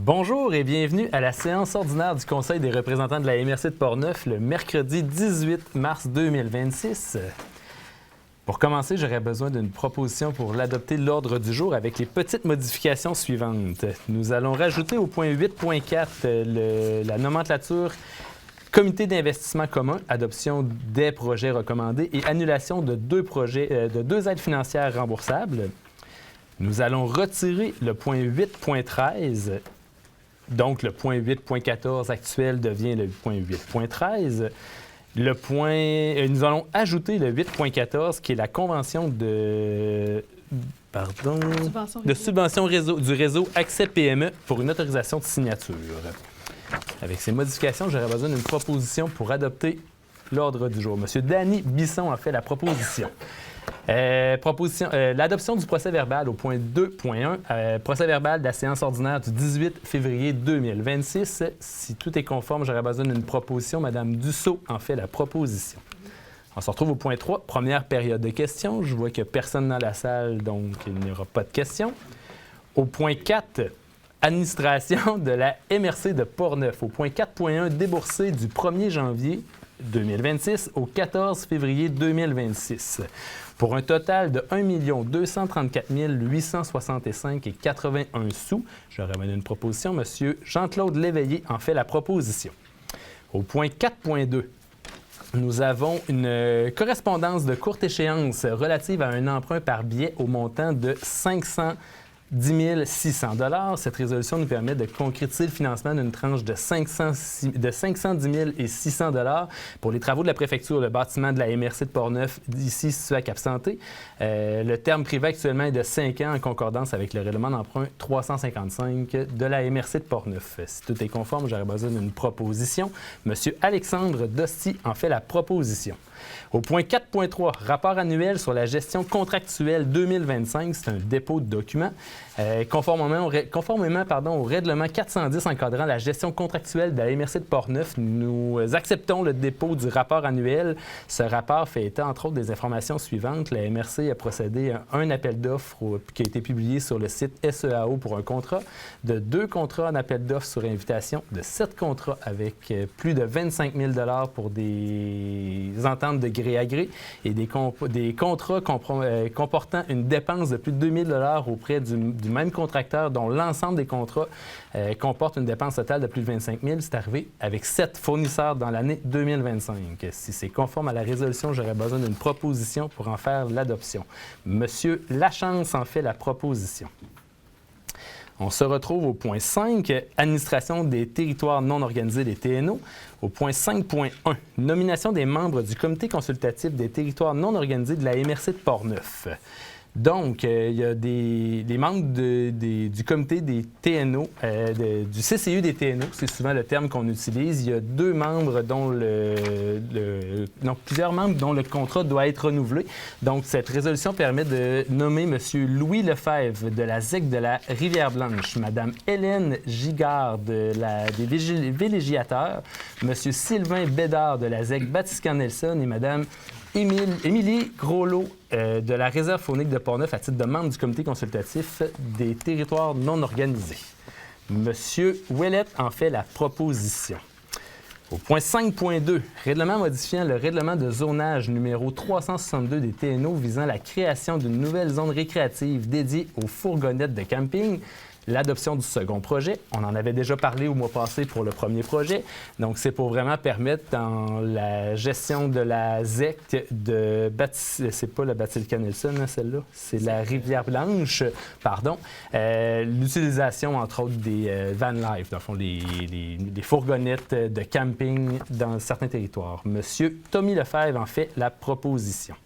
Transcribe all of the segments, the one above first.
Bonjour et bienvenue à la séance ordinaire du Conseil des représentants de la MRC de Portneuf le mercredi 18 mars 2026. Pour commencer, j'aurais besoin d'une proposition pour l'adopter l'ordre du jour avec les petites modifications suivantes. Nous allons rajouter au point 8.4 la nomenclature Comité d'investissement commun, adoption des projets recommandés et annulation de deux aides financières remboursables. Nous allons retirer le point 8.13. Donc, le point 8.14 actuel devient le point 8.13. Nous allons ajouter le 8.14, qui est la convention de subvention réseau, du réseau Accès PME pour une autorisation de signature. Avec ces modifications, j'aurais besoin d'une proposition pour adopter l'ordre du jour. M. Danny Bisson a fait la proposition. L'adoption du procès-verbal au point 2.1, procès-verbal de la séance ordinaire du 18 février 2026. Si tout est conforme, j'aurais besoin d'une proposition. Mme Dussault en fait la proposition. On se retrouve au point 3, première période de questions. Je vois qu'il n'y a personne dans la salle, donc il n'y aura pas de questions. Au point 4, administration de la MRC de Portneuf. Au point 4.1, déboursé du 1er janvier 2026 au 14 février 2026. Pour un total de 1 234 865,81 sous. Je ramène une proposition. M. Jean-Claude Léveillé en fait la proposition. Au point 4.2, nous avons une correspondance de courte échéance relative à un emprunt par billet au montant de 510 600 $. Cette résolution nous permet de concrétiser le financement d'une tranche de 510 600 $ pour les travaux de la préfecture, le bâtiment de la MRC de Portneuf, ici situé à Cap-Santé. Le terme privé actuellement est de 5 ans en concordance avec le règlement d'emprunt 355 de la MRC de Portneuf. Si tout est conforme, j'aurais besoin d'une proposition. M. Alexandre Dosti en fait la proposition. Au point 4.3, rapport annuel sur la gestion contractuelle 2025, c'est un dépôt de documents. Conformément au règlement 410 encadrant la gestion contractuelle de la MRC de Portneuf, nous acceptons le dépôt du rapport annuel. Ce rapport fait état, entre autres, des informations suivantes. La MRC a procédé à un appel d'offres qui a été publié sur le site SEAO pour un contrat, de 2 contrats en appel d'offres sur invitation, de 7 contrats avec plus de 25 000 $ pour des ententes de gré à gré et des contrats comportant une dépense de plus de 2 000 $ auprès du même contracteur dont l'ensemble des contrats comporte une dépense totale de plus de 25 000 $. C'est arrivé avec 7 fournisseurs dans l'année 2025. Si c'est conforme à la résolution, j'aurais besoin d'une proposition pour en faire l'adoption. Monsieur Lachance en fait la proposition. On se retrouve au point 5, administration des territoires non organisés, des TNO. Au point 5.1, nomination des membres du comité consultatif des territoires non organisés de la MRC de Portneuf. Donc, il y a des membres du comité des TNO, du CCU des TNO, c'est souvent le terme qu'on utilise. Il y a 2 membres plusieurs membres dont le contrat doit être renouvelé. Donc, cette résolution permet de nommer M. Louis Lefebvre de la ZEC de la Rivière-Blanche, Mme Hélène Gigard des Villégiateurs, M. Sylvain Bédard de la ZEC Batiscan-Nelson et Mme Émilie Groslot de la Réserve faunique de Portneuf à titre de membre du comité consultatif des territoires non organisés. Monsieur Ouellet en fait la proposition. Au point 5.2, règlement modifiant le règlement de zonage numéro 362 des TNO visant la création d'une nouvelle zone récréative dédiée aux fourgonnettes de camping. L'adoption du second projet. On en avait déjà parlé au mois passé pour le premier projet. Donc, c'est pour vraiment permettre dans la gestion de la ZEC c'est pas la Batiscan-Nelson, hein, celle-là, c'est la Rivière-Blanche, pardon, l'utilisation, entre autres, des van life, dans le fond, les fourgonnettes de camping dans certains territoires. Monsieur Tommy Lefebvre en fait la proposition.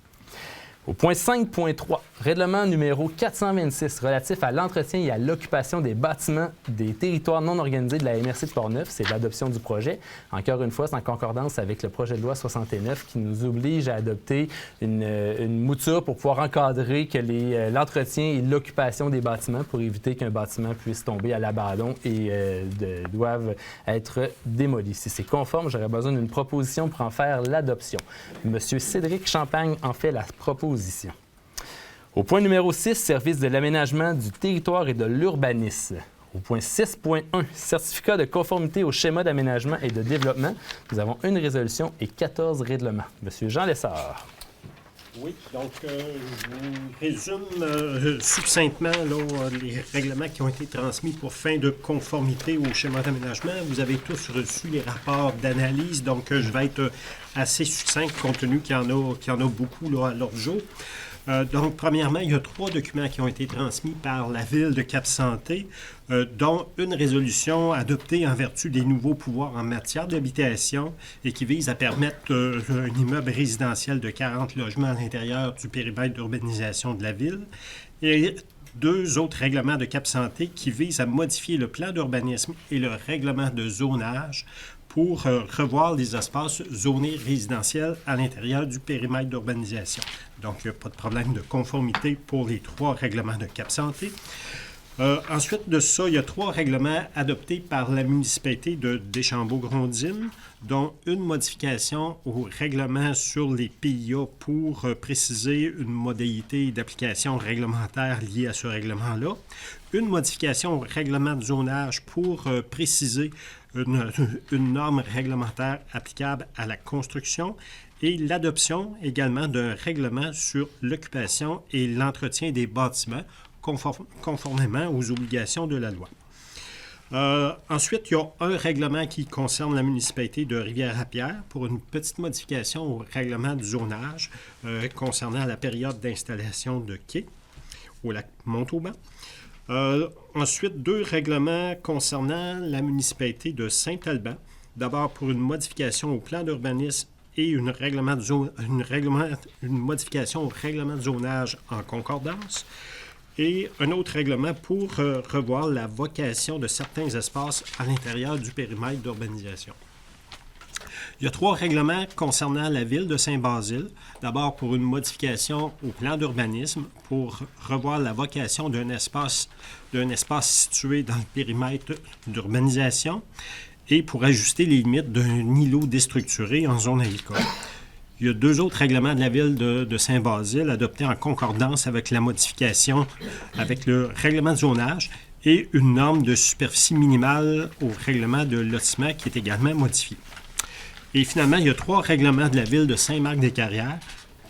Au point 5.3, règlement numéro 426 relatif à l'entretien et à l'occupation des bâtiments des territoires non organisés de la MRC de Portneuf, c'est l'adoption du projet. Encore une fois, c'est en concordance avec le projet de loi 69 qui nous oblige à adopter une mouture pour pouvoir encadrer que l'entretien et l'occupation des bâtiments pour éviter qu'un bâtiment puisse tomber à l'abandon et doivent être démolis. Si c'est conforme, j'aurais besoin d'une proposition pour en faire l'adoption. Monsieur Cédric Champagne en fait la proposition. Au point numéro 6, service de l'aménagement du territoire et de l'urbanisme. Au point 6.1, certificat de conformité au schéma d'aménagement et de développement, nous avons une résolution et 14 règlements. Monsieur Jean Lessard. Oui, donc je vous résume succinctement les règlements qui ont été transmis pour fin de conformité au schéma d'aménagement. Vous avez tous reçu les rapports d'analyse, donc je vais être assez succinct compte tenu qu'il y en a beaucoup là, à l'ordre du jour. Donc, premièrement, il y a 3 documents qui ont été transmis par la Ville de Cap-Santé, dont une résolution adoptée en vertu des nouveaux pouvoirs en matière d'habitation et qui vise à permettre un immeuble résidentiel de 40 logements à l'intérieur du périmètre d'urbanisation de la Ville. Et 2 autres règlements de Cap-Santé qui visent à modifier le plan d'urbanisme et le règlement de zonage pour revoir les espaces zonés résidentiels à l'intérieur du périmètre d'urbanisation. Donc, il n'y a pas de problème de conformité pour les 3 règlements de Cap-Santé. Ensuite de ça, il y a 3 règlements adoptés par la municipalité de Deschambault-Grondines, dont une modification au règlement sur les PIA pour préciser une modalité d'application réglementaire liée à ce règlement-là, une modification au règlement de zonage pour préciser une norme réglementaire applicable à la construction et l'adoption également d'un règlement sur l'occupation et l'entretien des bâtiments conformément aux obligations de la loi. Ensuite, il y a un règlement qui concerne la municipalité de Rivière-à-Pierre pour une petite modification au règlement du zonage concernant la période d'installation de quais au lac Montauban. Ensuite, 2 règlements concernant la municipalité de Saint-Alban. D'abord, pour une modification au plan d'urbanisme et une modification au règlement de zonage en concordance. Et un autre règlement pour revoir la vocation de certains espaces à l'intérieur du périmètre d'urbanisation. Il y a 3 règlements concernant la ville de Saint-Basile. D'abord, pour une modification au plan d'urbanisme, pour revoir la vocation d'un espace situé dans le périmètre d'urbanisation et pour ajuster les limites d'un îlot déstructuré en zone agricole. Il y a 2 autres règlements de la ville de Saint-Basile adoptés en concordance avec la modification avec le règlement de zonage et une norme de superficie minimale au règlement de lotissement qui est également modifiée. Et finalement, il y a 3 règlements de la ville de Saint-Marc-des-Carrières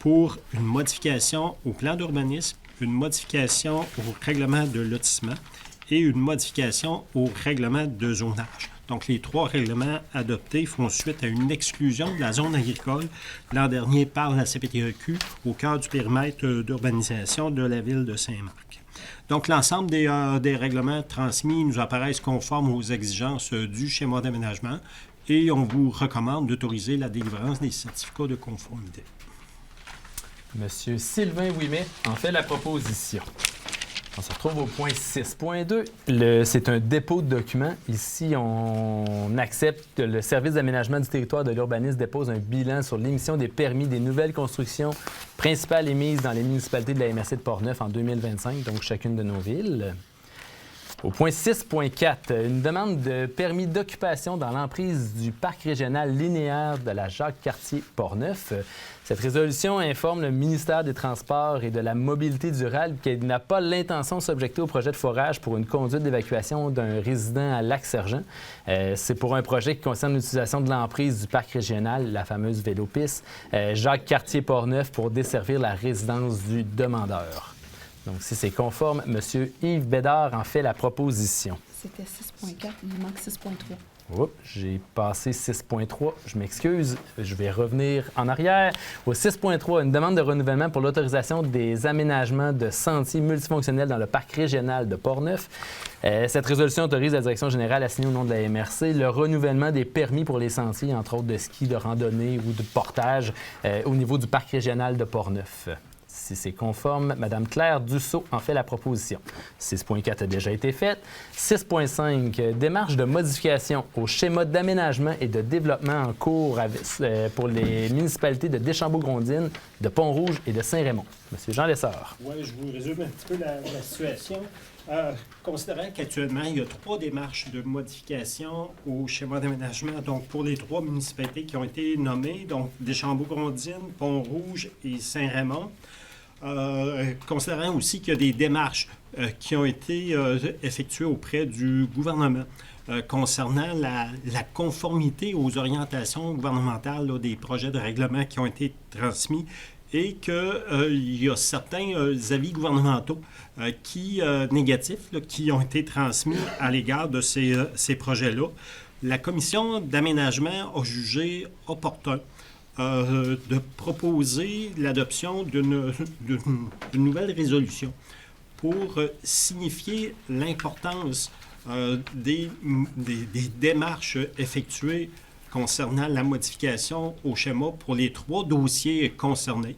pour une modification au plan d'urbanisme, une modification au règlement de lotissement et une modification au règlement de zonage. Donc, les 3 règlements adoptés font suite à une exclusion de la zone agricole l'an dernier par la CPTEQ au cœur du périmètre d'urbanisation de la ville de Saint-Marc. Donc, l'ensemble des règlements transmis nous apparaissent conformes aux exigences du schéma d'aménagement et on vous recommande d'autoriser la délivrance des certificats de conformité. Monsieur Sylvain Ouimet en fait la proposition. On se retrouve au point 6.2. C'est un dépôt de documents. Ici, on accepte que le service d'aménagement du territoire de l'urbanisme dépose un bilan sur l'émission des permis des nouvelles constructions principales émises dans les municipalités de la MRC de Portneuf en 2025, donc chacune de nos villes. Au point 6.4, une demande de permis d'occupation dans l'emprise du parc régional linéaire de la Jacques-Cartier-Portneuf. Cette résolution informe le ministère des Transports et de la Mobilité durable qu'il n'a pas l'intention de s'objecter au projet de forage pour une conduite d'évacuation d'un résident à Lac-Sergent. C'est pour un projet qui concerne l'utilisation de l'emprise du parc régional, la fameuse vélopiste, Jacques-Cartier-Portneuf, pour desservir la résidence du demandeur. Donc, si c'est conforme, M. Yves Bédard en fait la proposition. C'était 6.4, il manque 6.3. Oups, j'ai passé 6.3, je m'excuse, je vais revenir en arrière. Au 6.3, une demande de renouvellement pour l'autorisation des aménagements de sentiers multifonctionnels dans le parc régional de Portneuf. Cette résolution autorise la direction générale à signer au nom de la MRC le renouvellement des permis pour les sentiers, entre autres de ski, de randonnée ou de portage au niveau du parc régional de Portneuf. Si c'est conforme, Mme Claire Dussault en fait la proposition. 6.4 a déjà été faite. 6.5, démarche de modification au schéma d'aménagement et de développement en cours pour les municipalités de Deschambault-Grondines, de Pont-Rouge et de Saint-Raymond. Monsieur Jean Lessard. Oui, je vous résume un petit peu la situation. Considérant qu'actuellement, il y a 3 démarches de modification au schéma d'aménagement, donc pour les 3 municipalités qui ont été nommées, donc Deschambault-Grondines, Pont-Rouge et Saint-Raymond. Considérant aussi qu'il y a des démarches qui ont été effectuées auprès du gouvernement concernant la conformité aux orientations gouvernementales là, des projets de règlement qui ont été transmis et qu'il y a certains avis gouvernementaux négatifs là, qui ont été transmis à l'égard de ces projets-là. La commission d'aménagement a jugé opportun de proposer l'adoption d'une nouvelle résolution pour signifier l'importance des démarches effectuées concernant la modification au schéma pour les 3 dossiers concernés,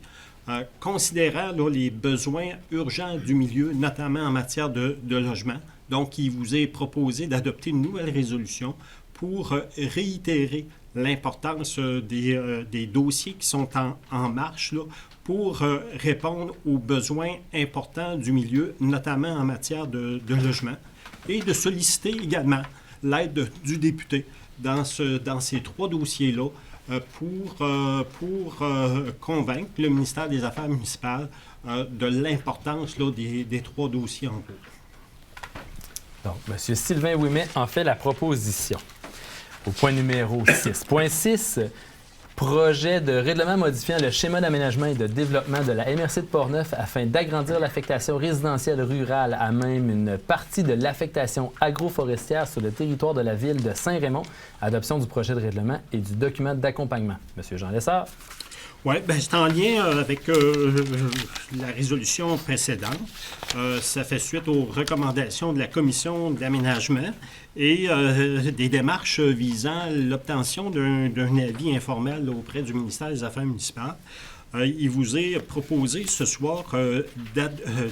considérant là, les besoins urgents du milieu, notamment en matière de logement. Donc, il vous est proposé d'adopter une nouvelle résolution pour réitérer l'importance des dossiers qui sont en marche là, pour répondre aux besoins importants du milieu, notamment en matière de logement, et de solliciter également l'aide du député dans ces 3 dossiers-là pour convaincre le ministère des Affaires municipales de l'importance là, des 3 dossiers en cours. Donc, M. Sylvain Ouimet en fait la proposition. Au point numéro 6.6, projet de règlement modifiant le schéma d'aménagement et de développement de la MRC de Portneuf afin d'agrandir l'affectation résidentielle rurale à même une partie de l'affectation agroforestière sur le territoire de la ville de Saint-Raymond. Adoption du projet de règlement et du document d'accompagnement. Monsieur Jean Lessard. Oui, bien, c'est en lien avec la résolution précédente. Ça fait suite aux recommandations de la commission d'aménagement et des démarches visant l'obtention d'un avis informel auprès du ministère des Affaires municipales. Il vous est proposé ce soir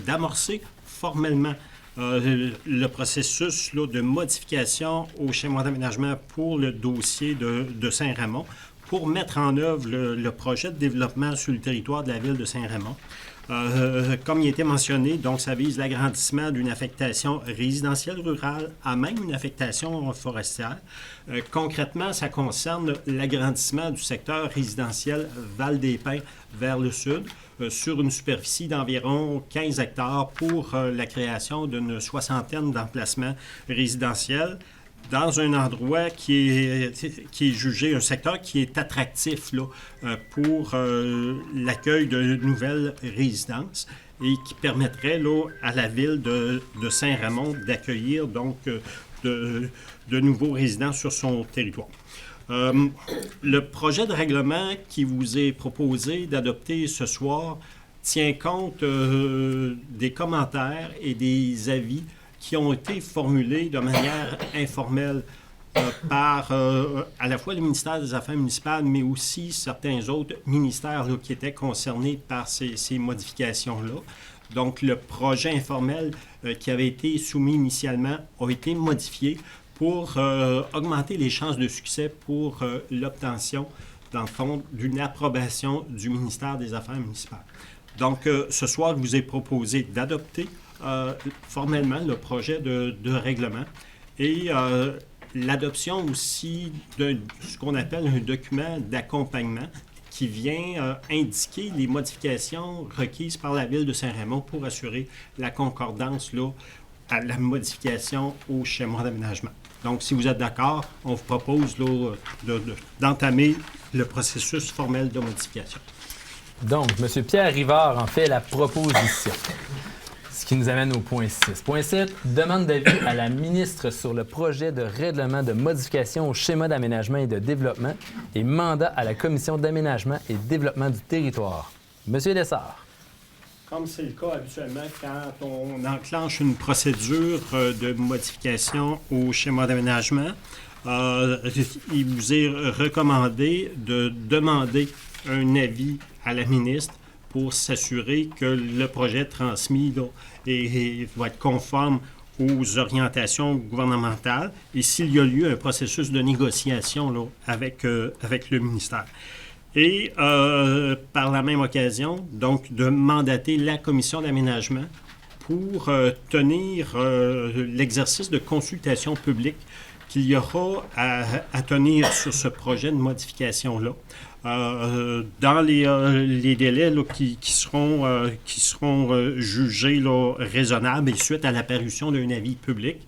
d'amorcer formellement le processus là, de modification au schéma d'aménagement pour le dossier de Saint-Raymond, pour mettre en œuvre le projet de développement sur le territoire de la ville de Saint-Raymond. Comme il était mentionné, donc ça vise l'agrandissement d'une affectation résidentielle rurale à même une affectation forestière. Concrètement, ça concerne l'agrandissement du secteur résidentiel Val-des-Pins vers le sud, sur une superficie d'environ 15 hectares pour la création d'une 60aine d'emplacements résidentiels, dans un endroit qui est jugé, un secteur qui est attractif là, pour l'accueil de nouvelles résidences et qui permettrait là, à la ville de Saint-Raymond d'accueillir donc de nouveaux résidents sur son territoire. Le projet de règlement qui vous est proposé d'adopter ce soir tient compte des commentaires et des avis qui ont été formulés de manière informelle par à la fois le ministère des Affaires municipales, mais aussi certains autres ministères là, qui étaient concernés par ces modifications-là. Donc, le projet informel qui avait été soumis initialement a été modifié pour augmenter les chances de succès pour l'obtention, dans le fond, d'une approbation du ministère des Affaires municipales. Donc, ce soir, je vous ai proposé d'adopter formellement le projet de règlement et l'adoption aussi de ce qu'on appelle un document d'accompagnement qui vient indiquer les modifications requises par la Ville de Saint-Raymond pour assurer la concordance là, à la modification au schéma d'aménagement. Donc, si vous êtes d'accord, on vous propose là, d'entamer le processus formel de modification. Donc, M. Pierre Rivard en fait la proposition. Ce qui nous amène au point 6. Point 7, demande d'avis à la ministre sur le projet de règlement de modification au schéma d'aménagement et de développement et mandat à la commission d'aménagement et de développement du territoire. Monsieur Lessard. Comme c'est le cas habituellement quand on enclenche une procédure de modification au schéma d'aménagement, il vous est recommandé de demander un avis à la ministre pour s'assurer que le projet transmis là, va être conforme aux orientations gouvernementales et s'il y a lieu un processus de négociation là, avec le ministère. Et par la même occasion, donc, de mandater la commission d'aménagement pour tenir l'exercice de consultation publique qu'il y aura à tenir sur ce projet de modification-là. Dans les délais là, qui seront jugés là, raisonnables et suite à l'apparition d'un avis public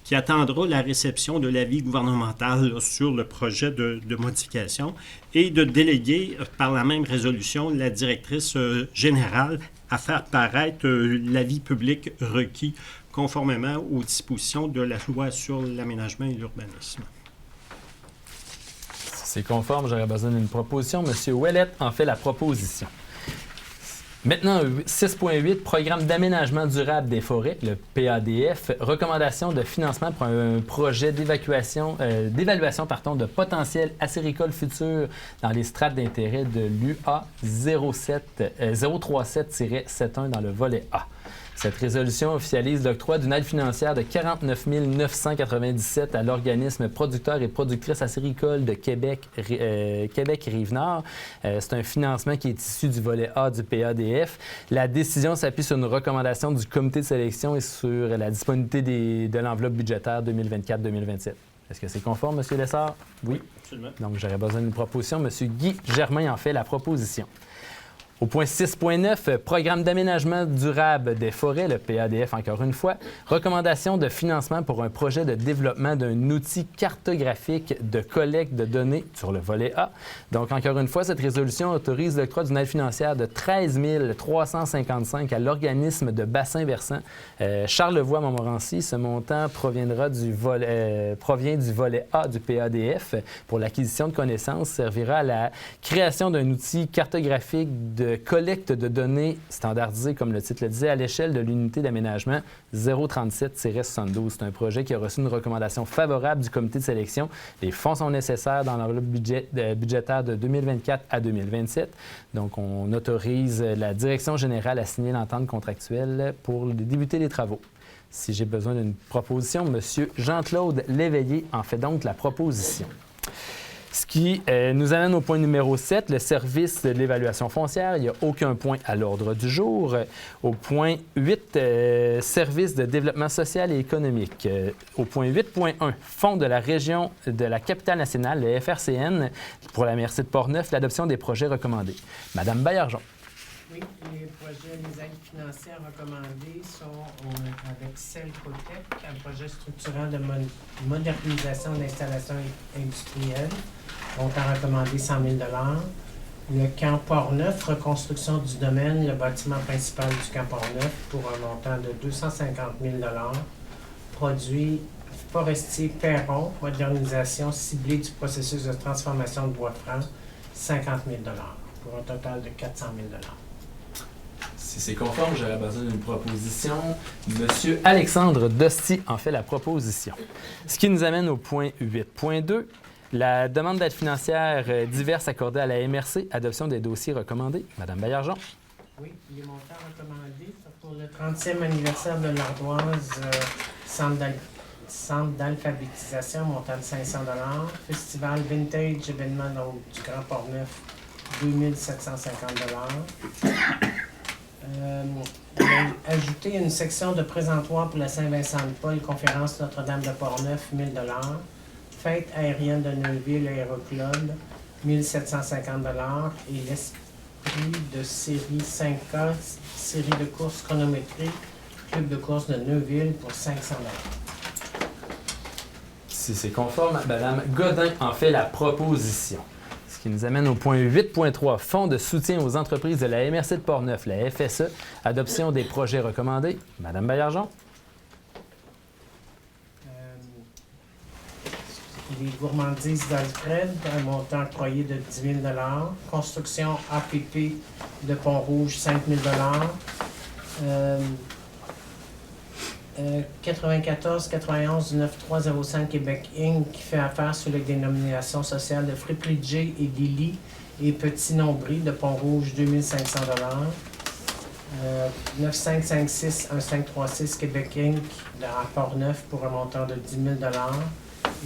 qui attendra la réception de l'avis gouvernemental là, sur le projet de modification et de déléguer par la même résolution la directrice générale à faire paraître l'avis public requis conformément aux dispositions de la loi sur l'aménagement et l'urbanisme. C'est conforme, j'aurais besoin d'une proposition. M. Ouellette en fait la proposition. Maintenant, 6.8, Programme d'aménagement durable des forêts, le PADF, recommandation de financement pour un projet d'évaluation de potentiel acéricole futur dans les strates d'intérêt de l'UA 037-71 dans le volet A. Cette résolution officialise l'octroi d'une aide financière de 49 997 à l'organisme producteur et productrice acéricole de Québec Rive-Nord. C'est un financement qui est issu du volet A du PADF. La décision s'appuie sur une recommandation du comité de sélection et sur la disponibilité de l'enveloppe budgétaire 2024-2027. Est-ce que c'est conforme, M. Lessard? Oui. Absolument. Donc, j'aurais besoin d'une proposition. M. Guy Germain en fait la proposition. Au point 6.9, Programme d'aménagement durable des forêts, le PADF encore une fois, recommandation de financement pour un projet de développement d'un outil cartographique de collecte de données sur le volet A. Donc encore une fois, cette résolution autorise l'octroi d'une aide financière de 13 355 à l'organisme de bassin versant Charlevoix-Montmorency. Ce montant provient du volet A du PADF pour l'acquisition de connaissances, servira à la création d'un outil cartographique de collecte de données standardisées, comme le titre le disait, à l'échelle de l'unité d'aménagement 037-72. C'est un projet qui a reçu une recommandation favorable du comité de sélection. Les fonds sont nécessaires dans l'enveloppe budgétaire de 2024 à 2027. Donc, on autorise la direction générale à signer l'entente contractuelle pour débuter les travaux. Si j'ai besoin d'une proposition, M. Jean-Claude Léveillé en fait donc la proposition. Ce qui nous amène au point numéro 7, le service de l'évaluation foncière. Il n'y a aucun point à l'ordre du jour. Au point 8, service de développement social et économique. Au point 8.1, fonds de la région de la capitale nationale, le FRCN, pour la MRC de Portneuf, l'adoption des projets recommandés. Madame Baillargeon. Oui, les projets, les aides financières recommandées sont avec Celcotec, un projet structurant de modernisation d'installations industrielles, montant recommandé 100 000 $. Le camp Portneuf, reconstruction du domaine, le bâtiment principal du camp Portneuf pour un montant de 250 000 $. Produit forestier Perron, modernisation ciblée du processus de transformation de bois franc, 50 000 $, pour un total de 400 000 $. Si c'est conforme, j'aurais besoin d'une proposition. Monsieur Alexandre Dosti en fait la proposition. Ce qui nous amène au point 8.2. La demande d'aide financière diverse accordée à la MRC, adoption des dossiers recommandés. Madame Baillargeon. Oui, les montants recommandés pour le 30e anniversaire de l'Ardoise, centre d'alphabétisation, montant de 500 $. Festival Vintage, événement donc, du Grand Portneuf, 2 750 $. Ajouter une section de présentoir pour la Saint-Vincent-de-Paul, conférence Notre-Dame de Portneuf, 1 000 $. Fête aérienne de Neuville, Aéroclub, 1 750 $. Et l'esprit de série 5K, série de courses chronométriques, club de course de Neuville pour 500 $. Si c'est conforme, Madame Godin en fait la proposition. Ce qui nous amène au point 8.3, fonds de soutien aux entreprises de la MRC de Portneuf, la FSE, adoption des projets recommandés. Madame Baillargeon. Les gourmandises d'Alfred, un montant octroyé de 10 000 $. Construction APP de Pont-Rouge, 5 000 $. 94-91 du 9305 Québec Inc. qui fait affaire sous la dénomination sociale de Friperie J et Lily et Petit Nombril de Pont-Rouge, 2500 9556-1536 Québec Inc. de Port-Neuf pour un montant de 10 000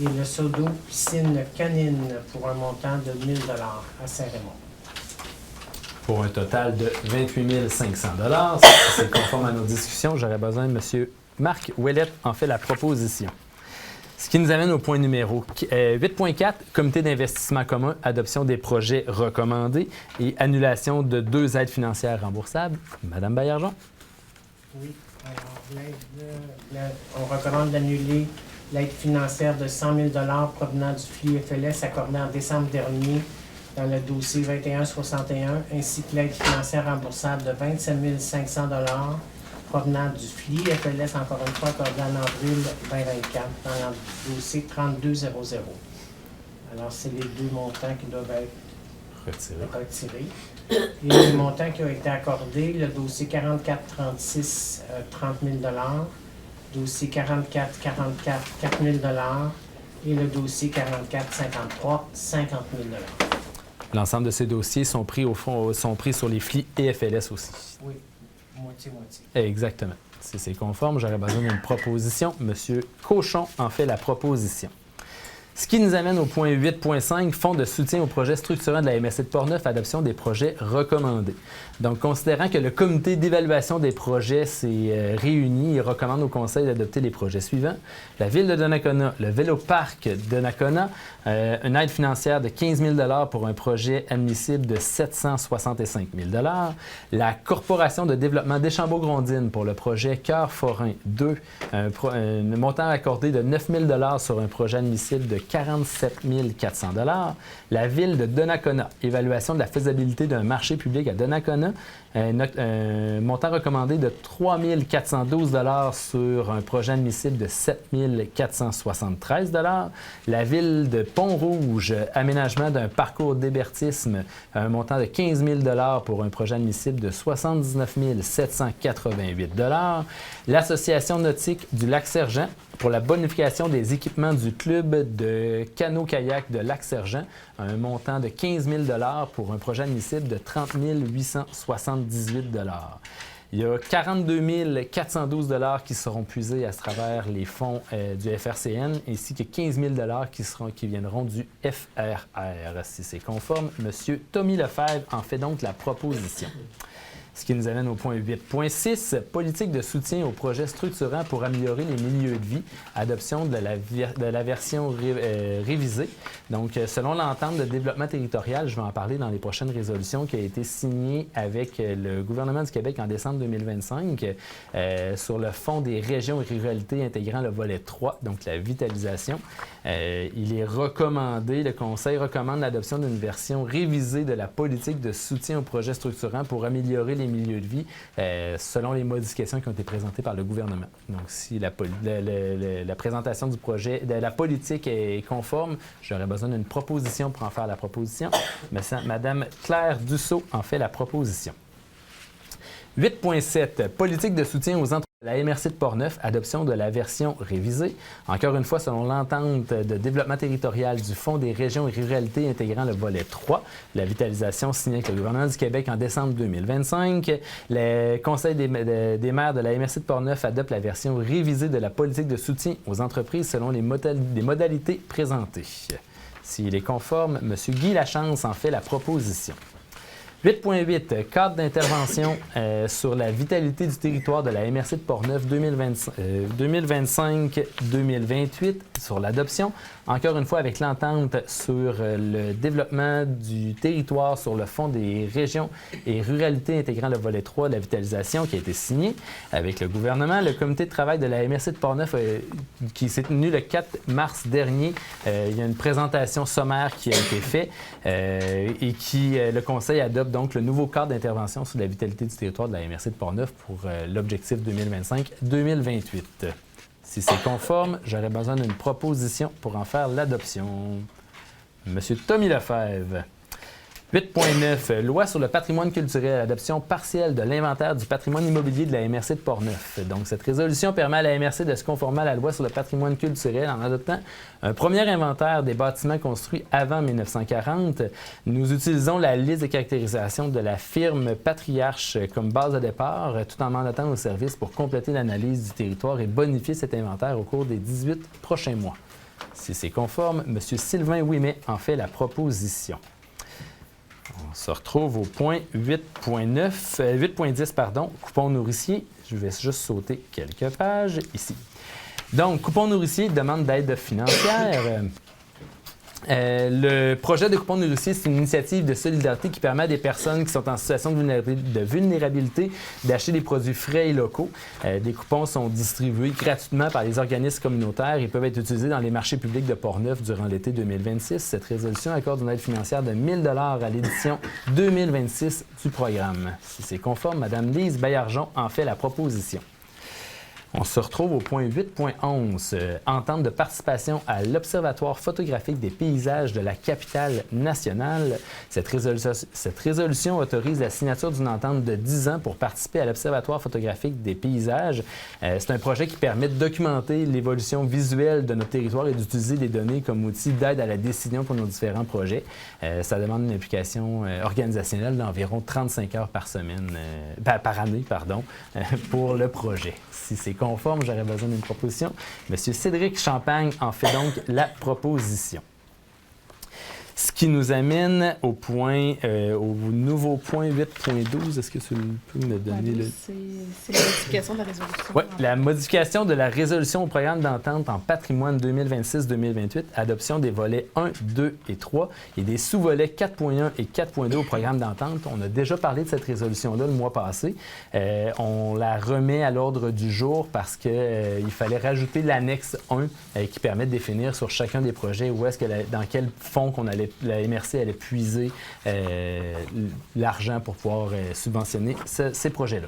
et le Sodo Piscine Canine pour un montant de 1 000 à Saint-Raymond. Pour un total de 28 500 $. C'est conforme à nos discussions. J'aurais besoin de M. Marc Ouellette en fait la proposition. Ce qui nous amène au point numéro 8.4, Comité d'investissement commun, adoption des projets recommandés et annulation de 2 aides financières remboursables. Madame Baillargeon. Oui, alors on recommande d'annuler l'aide financière de 100 000 provenant du FLI FLS accordé en décembre dernier dans le dossier 2161, ainsi que l'aide financière remboursable de 27 500 provenant du FLI FLS, encore une fois, accordé en avril 2024 dans le dossier 3200. Alors, c'est les 2 montants qui doivent être retirés. Et les montants qui ont été accordés, le dossier 4436, 30 000 dossier 4444, 4 000 et le dossier 4453, 50 000 L'ensemble de ces dossiers sont pris sont pris sur les FLI et FLS aussi. Oui, moitié-moitié. Exactement. Si c'est conforme, j'aurais besoin d'une proposition. Monsieur Cochon en fait la proposition. Ce qui nous amène au point 8.5, Fonds de soutien aux projets structurants de la MRC de Portneuf, adoption des projets recommandés. Donc, considérant que le comité d'évaluation des projets s'est réuni et recommande au conseil d'adopter les projets suivants, la Ville de Donnacona, le Véloparc Donnacona, une aide financière de 15 000 $ pour un projet admissible de 765 000 $, la Corporation de développement d'Échambault-Grondines pour le projet Cœur Forain 2, un montant accordé de 9 000 $ sur un projet admissible de 47 400 $, la Ville de Donnacona, évaluation de la faisabilité d'un marché public à Donnacona, un montant recommandé de 3 412 $ sur un projet admissible de 7 473 $, la Ville de Pont-Rouge, aménagement d'un parcours d'hébertisme, un montant de 15 000 $ pour un projet admissible de 79 788 $, l'Association nautique du Lac-Sergent pour la bonification des équipements du club de canot-kayak de Lac-Sergent, un montant de 15 000 $ pour un projet admissible de 30 878 $. Il y a 42 412 $ qui seront puisés à travers les fonds du FRCN, ainsi que 15 000 $ qui viendront du FRR. Si c'est conforme, M. Tommy Lefebvre en fait donc la proposition. Ce qui nous amène au point 8.6, politique de soutien aux projets structurants pour améliorer les milieux de vie, adoption de la version révisée. Donc, selon l'entente de développement territorial, je vais en parler dans les prochaines résolutions, qui a été signée avec le gouvernement du Québec en décembre 2025 sur le Fonds des régions et ruralités intégrant le volet 3, donc la vitalisation. Il est recommandé, le Conseil recommande l'adoption d'une version révisée de la politique de soutien aux projets structurants pour améliorer les milieux de vie selon les modifications qui ont été présentées par le gouvernement. Donc, si la présentation du projet, de la politique est conforme, j'aurais besoin d'une proposition pour en faire la proposition. Madame Claire Dussault en fait la proposition. 8.7, politique de soutien aux entreprises. La MRC de Portneuf, adoption de la version révisée. Encore une fois, selon l'entente de développement territorial du Fonds des régions et ruralités intégrant le volet 3, la vitalisation signée avec le gouvernement du Québec en décembre 2025. Le Conseil des maires de la MRC de Portneuf adopte la version révisée de la politique de soutien aux entreprises selon les modalités présentées. S'il est conforme, M. Guy Lachance en fait la proposition. 8.8, cadre d'intervention sur la vitalité du territoire de la MRC de Portneuf 2025-2028 sur l'adoption. Encore une fois, avec l'entente sur le développement du territoire sur le Fonds des régions et ruralités intégrant le volet 3 de la vitalisation qui a été signé avec le gouvernement. Le comité de travail de la MRC de Portneuf qui s'est tenu le 4 mars dernier, il y a une présentation sommaire qui a été faite et qui, le Conseil adopte donc le nouveau cadre d'intervention sur la vitalité du territoire de la MRC de Portneuf pour l'objectif 2025-2028. Si c'est conforme, j'aurais besoin d'une proposition pour en faire l'adoption. Monsieur Tommy Lefebvre. 8.9, loi sur le patrimoine culturel, adoption partielle de l'inventaire du patrimoine immobilier de la MRC de Portneuf. Donc, cette résolution permet à la MRC de se conformer à la loi sur le patrimoine culturel en adoptant un premier inventaire des bâtiments construits avant 1940. Nous utilisons la liste de caractérisation de la firme Patriarche comme base de départ, tout en mandatant au service pour compléter l'analyse du territoire et bonifier cet inventaire au cours des 18 prochains mois. Si c'est conforme, M. Sylvain Ouimet en fait la proposition. On se retrouve au point 8.10, coupon nourricier. Je vais juste sauter quelques pages ici. Donc, coupon nourricier demande d'aide financière. Le projet de coupon nourricier, c'est une initiative de solidarité qui permet à des personnes qui sont en situation de vulnérabilité d'acheter des produits frais et locaux. Des coupons sont distribués gratuitement par les organismes communautaires et peuvent être utilisés dans les marchés publics de Portneuf durant l'été 2026. Cette résolution accorde une aide financière de 1 000 $ à l'édition 2026 du programme. Si c'est conforme, Mme Lise Baillargeon en fait la proposition. On se retrouve au point 8.11, entente de participation à l'Observatoire photographique des paysages de la capitale nationale. Cette résolution autorise la signature d'une entente de 10 ans pour participer à l'Observatoire photographique des paysages. C'est un projet qui permet de documenter l'évolution visuelle de notre territoire et d'utiliser des données comme outil d'aide à la décision pour nos différents projets. Ça demande une implication organisationnelle d'environ 35 heures par année pour le projet. Si c'est conforme, j'aurais besoin d'une proposition. M. Cédric Champagne en fait donc la proposition. Ce qui nous amène au nouveau point 8.12. Est-ce que tu peux me donner le... C'est la modification de la résolution. Oui, la modification de la résolution au programme d'entente en patrimoine 2026-2028, adoption des volets 1, 2 et 3 et des sous-volets 4.1 et 4.2 au programme d'entente. On a déjà parlé de cette résolution-là le mois passé. On la remet à l'ordre du jour parce qu'il fallait rajouter l'annexe 1 qui permet de définir sur chacun des projets dans quel fonds la MRC allait puiser l'argent pour pouvoir subventionner ces projets-là.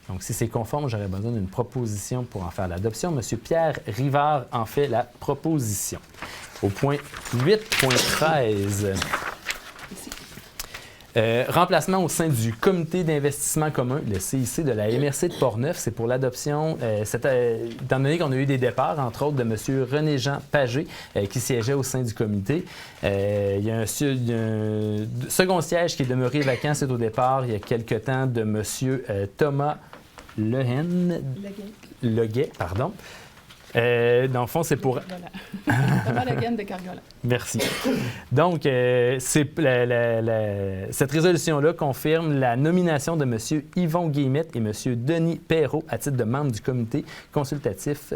Donc, si c'est conforme, j'aurais besoin d'une proposition pour en faire l'adoption. M. Pierre Rivard en fait la proposition. Au point 8.13, remplacement au sein du comité d'investissement commun, le CIC de la MRC de Portneuf, c'est pour l'adoption, étant donné qu'on a eu des départs, entre autres de M. René-Jean Pagé, qui siégeait au sein du comité. Il y a un second siège qui est demeuré vacant, c'est au départ, il y a quelque temps, de M. Thomas Leguet. Dans le fond, c'est pour... Thomas Leguet de Cargola. Merci. Donc, cette résolution-là confirme la nomination de M. Yvon Guillemette et M. Denis Perrault à titre de membres du comité consultatif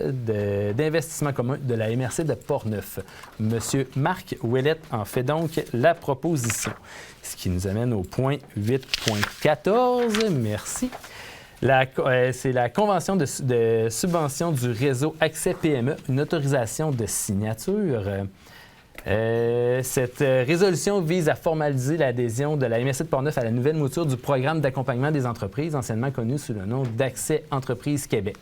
d'investissement commun de la MRC de Portneuf. M. Marc Ouellette en fait donc la proposition. Ce qui nous amène au point 8.14. Merci. C'est la convention de subvention du réseau Accès PME, une autorisation de signature. Cette résolution vise à formaliser l'adhésion de la MRC de Portneuf à la nouvelle mouture du programme d'accompagnement des entreprises, anciennement connu sous le nom d'Accès Entreprises Québec.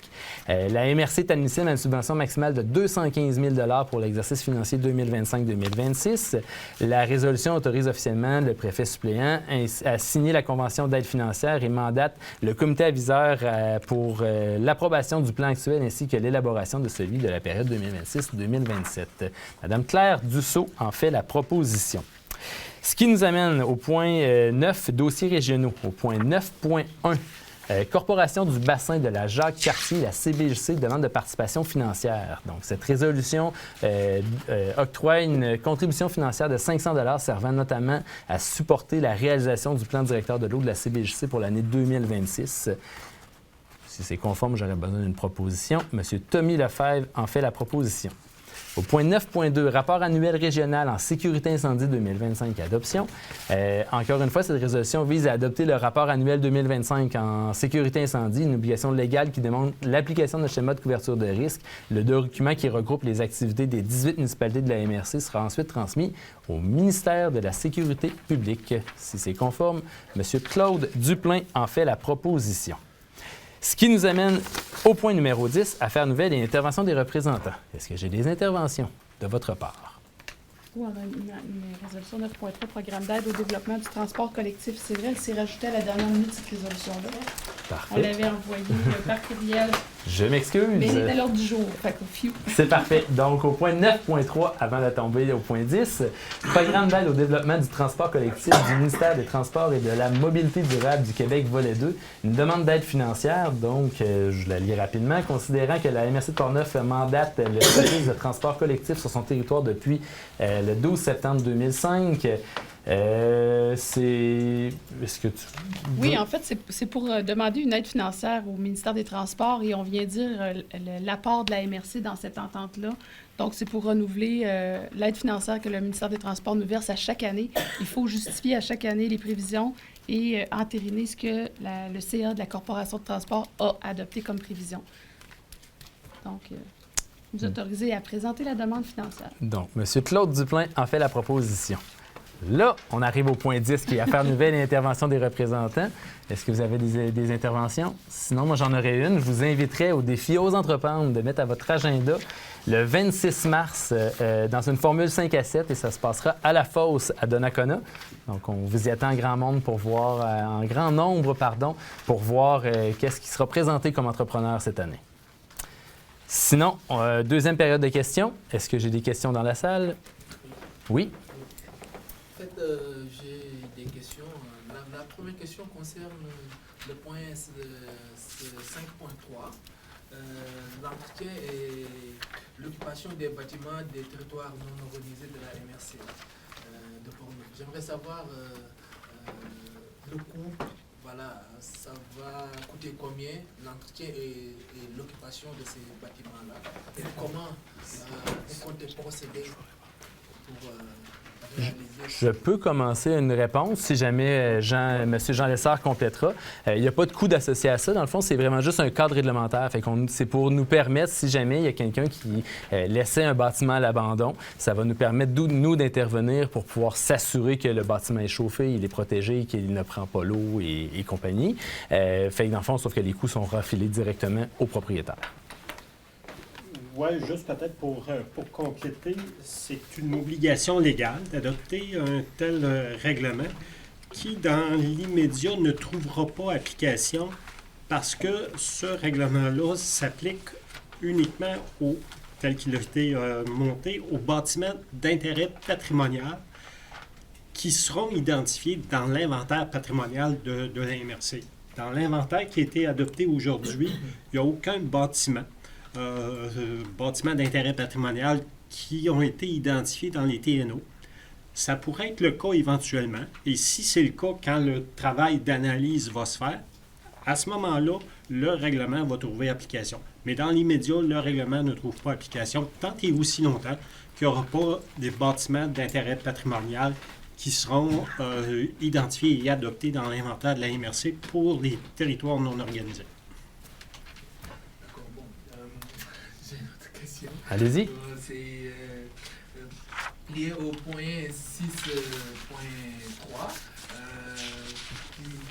La MRC est admissible à une subvention maximale de 215 000 $ pour l'exercice financier 2025-2026. La résolution autorise officiellement le préfet suppléant à signer la convention d'aide financière et mandate le comité aviseur pour l'approbation du plan actuel ainsi que l'élaboration de celui de la période 2026-2027. Madame Claire Dussault en fait la proposition. Ce qui nous amène au point 9, dossiers régionaux. Au point 9.1, Corporation du bassin de la Jacques-Cartier, la CBJC, demande de participation financière. Donc, cette résolution octroie une contribution financière de 500 $ servant notamment à supporter la réalisation du plan directeur de l'eau de la CBJC pour l'année 2026. Si c'est conforme, j'aurais besoin d'une proposition. M. Tommy Lefebvre en fait la proposition. Au point 9.2, rapport annuel régional en sécurité incendie 2025, adoption. Encore une fois, cette résolution vise à adopter le rapport annuel 2025 en sécurité incendie, une obligation légale qui demande l'application de schéma de couverture de risque. Le document qui regroupe les activités des 18 municipalités de la MRC sera ensuite transmis au ministère de la Sécurité publique. Si c'est conforme, M. Claude Duplain en fait la proposition. Ce qui nous amène au point numéro 10, affaires nouvelles et intervention des représentants. Est-ce que j'ai des interventions de votre part? vous, on a une résolution 9.3, programme d'aide au développement du transport collectif. C'est vrai, elle s'est rajoutée à la dernière minute, cette résolution-là. On Parfait. l'avait envoyée par courriel, Je m'excuse. mais elle est à l'ordre du jour. Fait qu'au fiu. C'est parfait. Donc, au point 9.3, avant de tomber au point 10, programme d'aide au développement du transport collectif du ministère des Transports et de la Mobilité durable du Québec, volet 2. Une demande d'aide financière, donc, je la lis rapidement, considérant que la MRC de Portneuf mandate le service de transport collectif sur son territoire depuis le 12 septembre 2005. Est-ce que tu... Oui, en fait, c'est pour demander une aide financière au ministère des Transports et on vient dire l'apport de la MRC dans cette entente-là. Donc, c'est pour renouveler l'aide financière que le ministère des Transports nous verse à chaque année. Il faut justifier à chaque année les prévisions et entériner ce que le CA de la Corporation de transport a adopté comme prévision. Donc, vous autorisez à présenter la demande financière. Donc, M. Claude Duplain en fait la proposition. Là, on arrive au point 10 qui est affaires nouvelles et intervention des représentants. Est-ce que vous avez des interventions? Sinon, moi, j'en aurais une. Je vous inviterais au défi Ose entreprendre de mettre à votre agenda le 26 mars dans une formule 5 à 7 et ça se passera à la fosse à Donnacona. Donc, on vous y attend en grand nombre pour voir, pour voir qu'est-ce qui sera présenté comme entrepreneur cette année. Sinon, deuxième période de questions. Est-ce que j'ai des questions dans la salle? Oui? En fait, j'ai des questions. La première question concerne le point 5.3, l'entretien et l'occupation des bâtiments des territoires non organisés de la MRC de Portneuf. J'aimerais savoir le coût, voilà, ça va coûter combien l'entretien et l'occupation de ces bâtiments-là et comment vous comptez procéder pour... Je peux commencer une réponse si jamais M. Jean Lessard complétera. Il n'y a pas de coût d'associé à ça. Dans le fond, c'est vraiment juste un cadre réglementaire. C'est pour nous permettre, si jamais il y a quelqu'un qui laissait un bâtiment à l'abandon, ça va nous permettre, nous, d'intervenir pour pouvoir s'assurer que le bâtiment est chauffé, il est protégé, qu'il ne prend pas l'eau et compagnie. Fait que dans le fond, sauf que les coûts sont refilés directement au propriétaire. Oui, juste peut-être pour compléter, c'est une obligation légale d'adopter un tel règlement qui, dans l'immédiat, ne trouvera pas application parce que ce règlement-là s'applique uniquement tel qu'il a été monté, aux bâtiments d'intérêt patrimonial qui seront identifiés dans l'inventaire patrimonial de la MRC. Dans l'inventaire qui a été adopté aujourd'hui, il n'y a aucun bâtiment d'intérêt patrimonial qui ont été identifiés dans les TNO. Ça pourrait être le cas éventuellement, et si c'est le cas, quand le travail d'analyse va se faire, à ce moment-là, le règlement va trouver application. Mais dans l'immédiat, le règlement ne trouve pas application tant et aussi longtemps qu'il n'y aura pas des bâtiments d'intérêt patrimonial qui seront identifiés et adoptés dans l'inventaire de la MRC pour les territoires non organisés. Allez-y. C'est lié au point 6.3,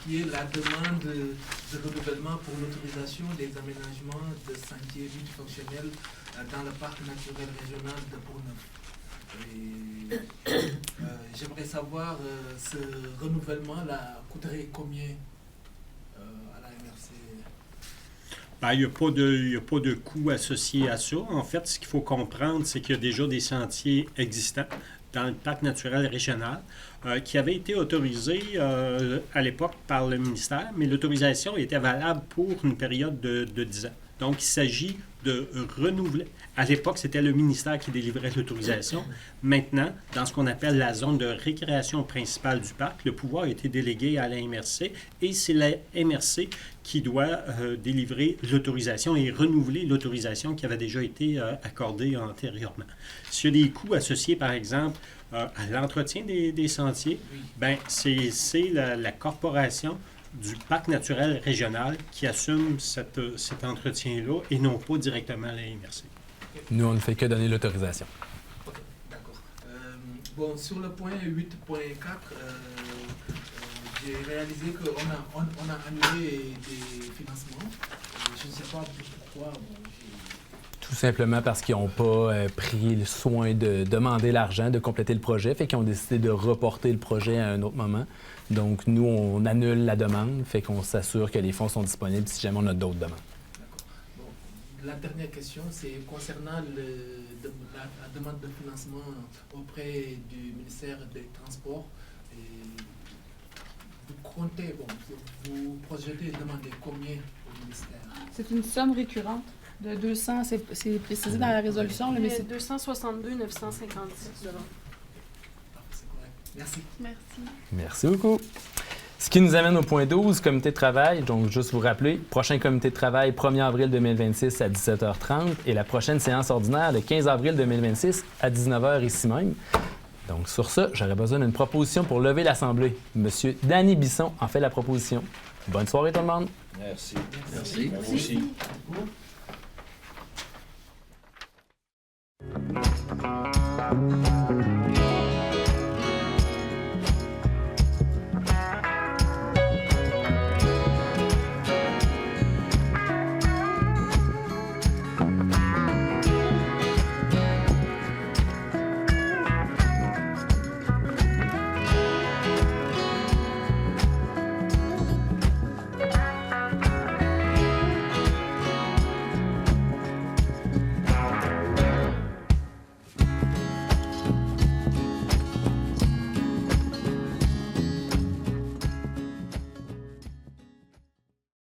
qui est la demande de renouvellement pour l'autorisation des aménagements de sentiers multifonctionnels dans le parc naturel régional de Portneuf. J'aimerais savoir, ce renouvellement-là coûterait combien à la MRC? Ben, il n'y a pas de coût associé à ça. En fait, ce qu'il faut comprendre, c'est qu'il y a déjà des sentiers existants dans le parc naturel régional qui avaient été autorisés à l'époque par le ministère, mais l'autorisation était valable pour une période de 10 ans. Donc, il s'agit de renouveler. À l'époque, c'était le ministère qui délivrait l'autorisation. Maintenant, dans ce qu'on appelle la zone de récréation principale du parc, le pouvoir a été délégué à la MRC et c'est la MRC qui doit délivrer l'autorisation et renouveler l'autorisation qui avait déjà été accordée antérieurement. S'il y a des coûts associés, par exemple, à l'entretien des sentiers, ben c'est la corporation du parc naturel régional qui assume cet entretien-là et non pas directement la MRC. Nous, on ne fait que donner l'autorisation. Ok, d'accord. Bon, sur le point 8.4, j'ai réalisé qu'on a annulé des financements. Je ne sais pas pourquoi. Tout simplement parce qu'ils n'ont pas pris le soin de demander l'argent, de compléter le projet, fait qu'ils ont décidé de reporter le projet à un autre moment. Donc, nous, on annule la demande, fait qu'on s'assure que les fonds sont disponibles si jamais on a d'autres demandes. Bon, la dernière question, c'est concernant la demande de financement auprès du ministère des Transports. Et vous comptez, vous projetez demander combien au ministère? C'est une somme récurrente de 200, c'est précisé dans la résolution, là, mais c'est 262 956 $. C'est correct. Merci. Merci. Merci beaucoup. Ce qui nous amène au point 12, comité de travail. Donc, juste vous rappeler, prochain comité de travail, 1er avril 2026 à 17h30 et la prochaine séance ordinaire, le 15 avril 2026 à 19h ici même. Donc, sur ça, j'aurais besoin d'une proposition pour lever l'Assemblée. Monsieur Danny Bisson en fait la proposition. Bonne soirée tout le monde. Merci. Merci. À vous aussi. Merci.